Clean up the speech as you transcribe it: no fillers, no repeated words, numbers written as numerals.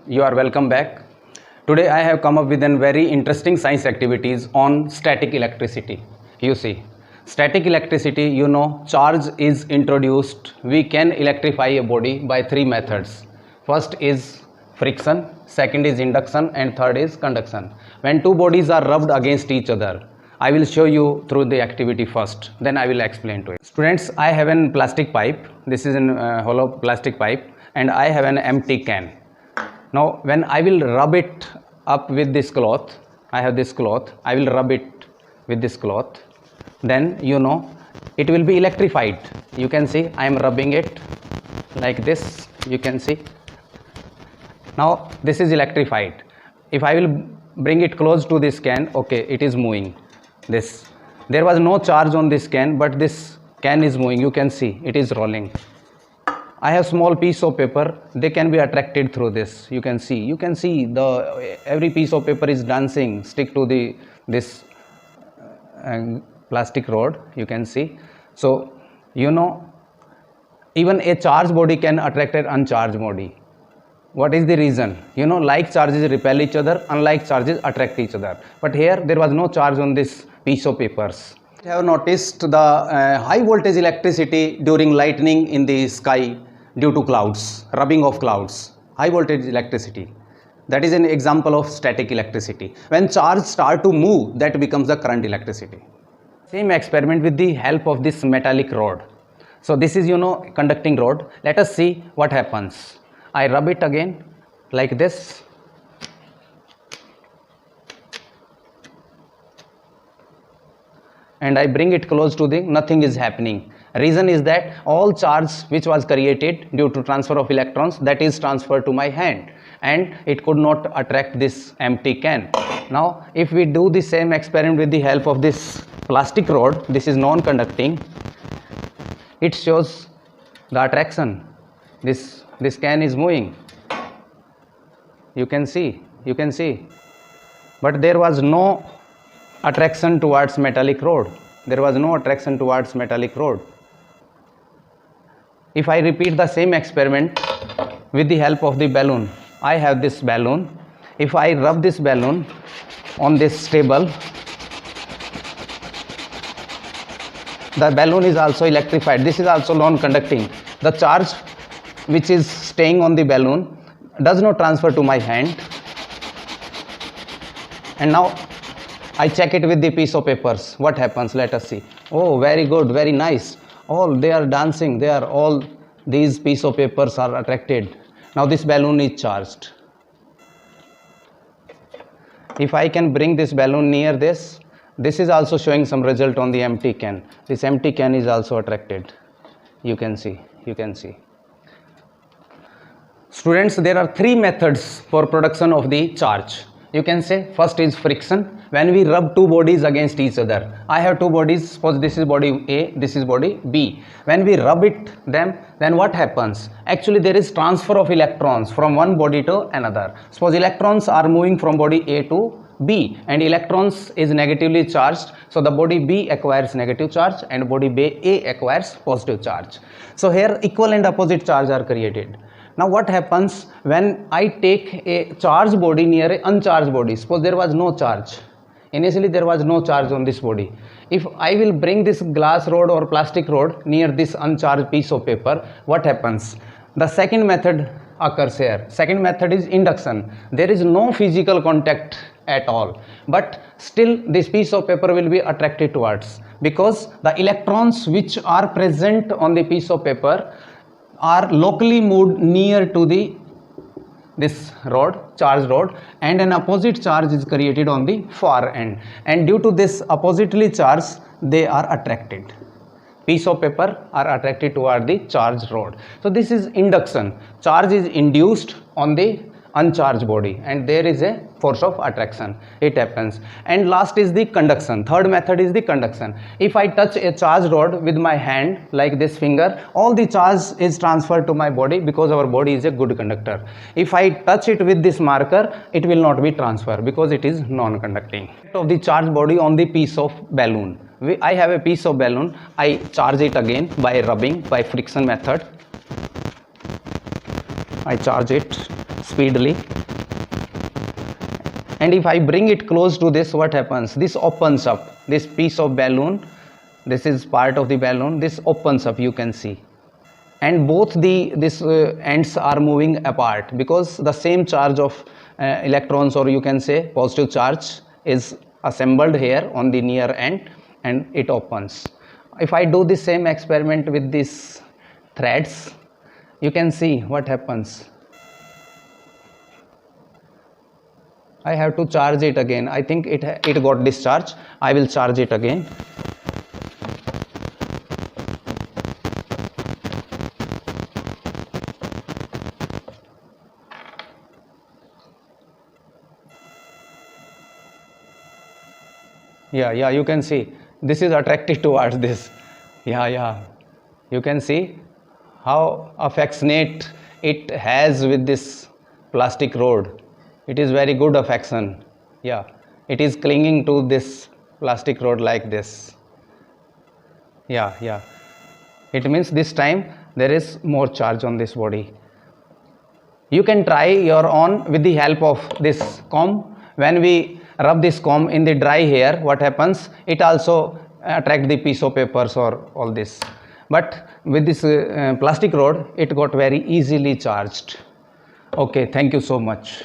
You are welcome back. Today I have come up with a very interesting science activities on static electricity. You see, static electricity, charge is introduced. We can electrify a body by three methods. First is friction, second is induction, and third is conduction. When two bodies are rubbed against each other, I will show you through the activity first, then I will explain to you. Students, I have a plastic pipe. This is a hollow plastic pipe, and I have an empty can. Now when I will rub it up with this cloth, I have this cloth, I will rub it with this cloth, then it will be electrified. You can see I am rubbing it like this, you can see. Now this is electrified. If I will bring it close to this can, okay, it is moving. There was no charge on this can, but this can is moving. You can see it is rolling. I have small piece of paper, they can be attracted through this. You can see the every piece of paper is dancing, stick to this plastic rod, you can see. So even a charged body can attract an uncharged body. What is the reason? Like charges repel each other, unlike charges attract each other. But here there was no charge on this piece of papers. I have noticed the high voltage electricity during lightning in the sky due to clouds, rubbing of clouds. High voltage electricity. That is an example of static electricity. When charge start to move, that becomes the current electricity. Same experiment with the help of this metallic rod. So this is conducting rod. Let us see what happens. I rub it again like this. And I bring it close to nothing is happening. Reason is that all charge which was created due to transfer of electrons, that is transferred to my hand, and it could not attract this empty can. Now if we do the same experiment with the help of this plastic rod, this is non-conducting, it shows the attraction. This can is moving. You can see. But there was no attraction towards metallic rod. If I repeat the same experiment with the help of the balloon, I have this balloon. If I rub this balloon on this table, the balloon is also electrified. This is also non-conducting. The charge which is staying on the balloon does not transfer to my hand. And now I check it with the piece of papers. What happens? Let us see. Oh, very good, very nice. All they are dancing. All these piece of papers are attracted. Now this balloon is charged. If I can bring this balloon near this is also showing some result on the empty can. This empty can is also attracted. You can see. Students, there are three methods for production of the charge. You can say first is friction. When we rub two bodies against each other, I have two bodies, suppose this is body A, this is body B. When we rub them, then what happens? Actually there is transfer of electrons from one body to another. Suppose electrons are moving from body A to B, and electrons is negatively charged, so the body B acquires negative charge and body A acquires positive charge. So here equal and opposite charge are created. Now what happens when I take a charged body near an uncharged body? Suppose there was no charge. Initially there was no charge on this body. If I will bring this glass rod or plastic rod near this uncharged piece of paper, what happens? The second method occurs here. Second method is induction. There is no physical contact at all, but still this piece of paper will be attracted towards, because the electrons which are present on the piece of paper are locally moved near to this rod, charged rod, and an opposite charge is created on the far end, and due to this oppositely charged, they are attracted. Piece of paper are attracted toward the charged rod. So this is induction. Charge is induced on the uncharged body, and there is a force of attraction. It happens. And last is the conduction. Third method is the conduction. If I touch a charged rod with my hand like this finger, all the charge is transferred to my body, because our body is a good conductor. If I touch it with this marker, it will not be transferred because it is non-conducting. Of the charged body on the piece of balloon. I have a piece of balloon. I charge it again by rubbing, by friction method. I charge it speedily. And if I bring it close to this, what happens? This opens up. This piece of balloon, this is part of the balloon, this opens up, you can see. And both this ends are moving apart because the same charge of electrons, or you can say positive charge, is assembled here on the near end, and it opens. If I do the same experiment with these threads, you can see what happens. I have to charge it again. I think it got discharged. I will charge it again. Yeah, you can see this is attracted towards this. Yeah, you can see how affectionate it has with this plastic rod. It is very good affection. Yeah, it is clinging to this plastic rod like this. Yeah, it means this time there is more charge on this body. You can try your own with the help of this comb. When we rub this comb in the dry hair, what happens? It also attract the piece of papers or all this. But with this plastic rod, it got very easily charged. Okay, thank you so much.